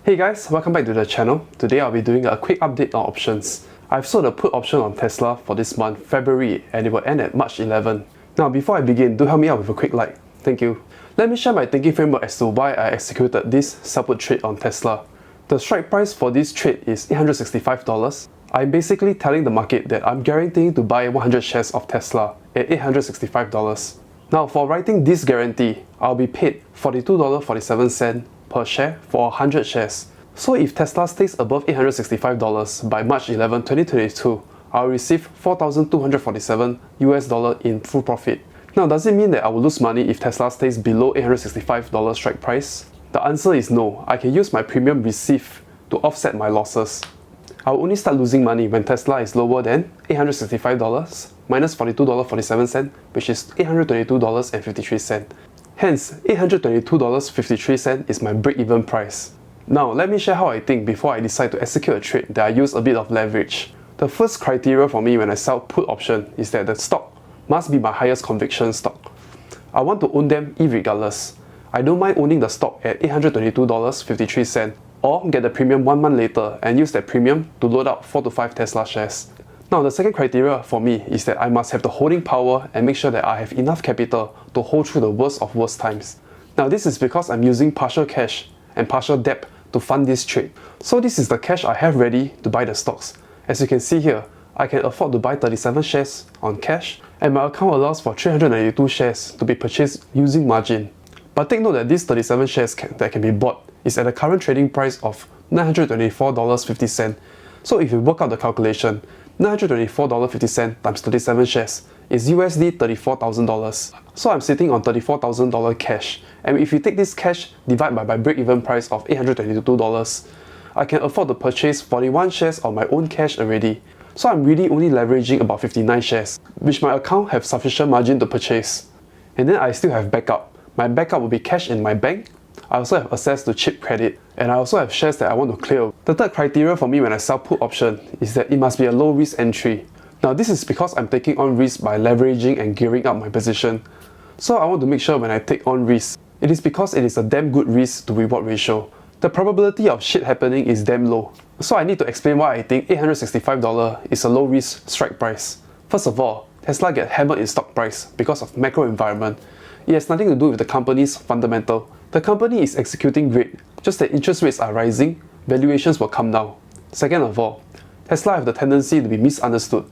Hey guys, welcome back to the channel. Today I'll be doing a quick update on options. I've sold a put option on Tesla for this month, February, and it will end at March 11. Now before I begin, do help me out with a quick like. Thank you. Let me share my thinking framework as to why I executed this sell put trade on Tesla. The strike price for this trade is $865. I'm basically telling the market that I'm guaranteeing to buy 100 shares of Tesla at $865. Now for writing this guarantee, I'll be paid $42.47 per share for 100 shares. So if Tesla stays above $865 by March 11, 2022, I'll receive $4,247 US in full profit. Now does it mean that I will lose money if Tesla stays below $865 strike price? The answer is no. I can use my premium received to offset my losses. I'll only start losing money when Tesla is lower than $865 minus $42.47, which is $822.53. Hence, $822.53 is my break-even price. Now, let me share how I think before I decide to execute a trade that I use a bit of leverage. The first criteria for me when I sell put option is that the stock must be my highest conviction stock. I want to own them irregardless. I don't mind owning the stock at $822.53 or get the premium 1 month later and use that premium to load up 4 to 5 Tesla shares. Now the second criteria for me is that I must have the holding power and make sure that I have enough capital to hold through the worst of worst times. Now this is because I'm using partial cash and partial debt to fund this trade. So this is the cash I have ready to buy the stocks. As you can see here, I can afford to buy 37 shares on cash and my account allows for 392 shares to be purchased using margin. But take note that these 37 shares that can be bought is at the current trading price of $924.50. So if you work out the calculation, $924.50 times 37 shares is USD $34,000. So I'm sitting on $34,000 cash, and if you take this cash divide by my break-even price of $822, I can afford to purchase 41 shares of my own cash already. So I'm really only leveraging about 59 shares, which my account have sufficient margin to purchase. And then I still have backup. My backup will be cash in my bank. I also have access to cheap credit, and I also have shares that I want to clear. The third criteria for me when I sell put option is that it must be a low risk entry. Now this is because I'm taking on risk by leveraging and gearing up my position. So I want to make sure when I take on risk, it is because it is a damn good risk to reward ratio. The probability of shit happening is damn low. So I need to explain why I think $865 is a low risk strike price. First of all, Tesla get hammered in stock price because of macro environment. It has nothing to do with the company's fundamental. The company is executing great, just that interest rates are rising, valuations will come down. Second of all, Tesla have the tendency to be misunderstood.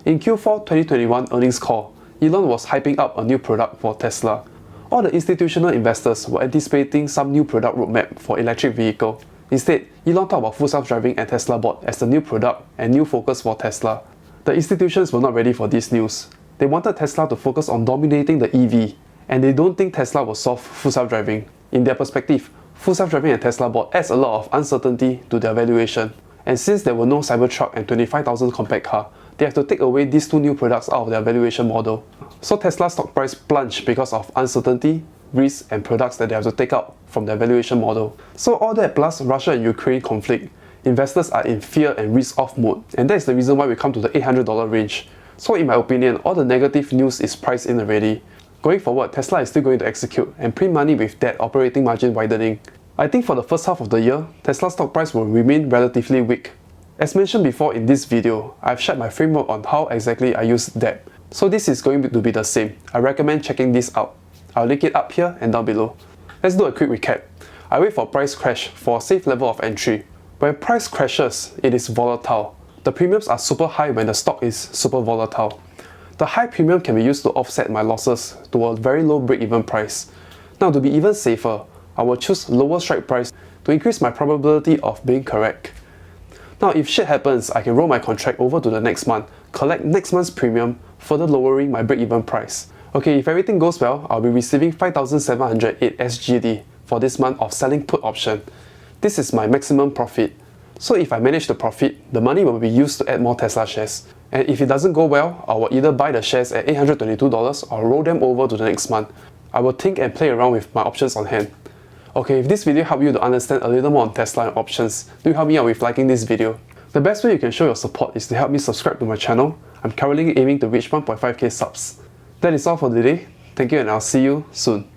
In Q4 2021 earnings call, Elon was hyping up a new product for Tesla. All the institutional investors were anticipating some new product roadmap for electric vehicle. Instead, Elon talked about full self-driving and Tesla bot as the new product and new focus for Tesla. The institutions were not ready for this news. They wanted Tesla to focus on dominating the EV, and they don't think Tesla will solve full self-driving. In their perspective, full self-driving and Tesla bot adds a lot of uncertainty to their valuation. And since there were no Cybertruck and 25,000 compact car, they have to take away these two new products out of their valuation model. So Tesla's stock price plunged because of uncertainty, risk, and products that they have to take out from their valuation model. So all that plus Russia and Ukraine conflict, investors are in fear and risk-off mode, and that is the reason why we come to the $800 range. So in my opinion, all the negative news is priced in already. Going forward, Tesla is still going to execute and print money with that operating margin widening. I think for the first half of the year, Tesla's stock price will remain relatively weak. As mentioned before in this video, I've shared my framework on how exactly I use debt. So this is going to be the same. I recommend checking this out. I'll link it up here and down below. Let's do a quick recap. I wait for price crash for a safe level of entry. When price crashes, it is volatile. The premiums are super high when the stock is super volatile. The high premium can be used to offset my losses to a very low break-even price. Now to be even safer, I will choose lower strike price to increase my probability of being correct. Now if shit happens, I can roll my contract over to the next month, collect next month's premium, further lowering my break-even price. Okay, if everything goes well, I'll be receiving 5,708 SGD for this month of selling put option. This is my maximum profit. So if I manage to profit, the money will be used to add more Tesla shares. And if it doesn't go well, I will either buy the shares at $822 or roll them over to the next month. I will think and play around with my options on hand. Okay, if this video helped you to understand a little more on Tesla and options, do help me out with liking this video. The best way you can show your support is to help me subscribe to my channel. I'm currently aiming to reach 1.5k subs. That is all for today. Thank you and I'll see you soon.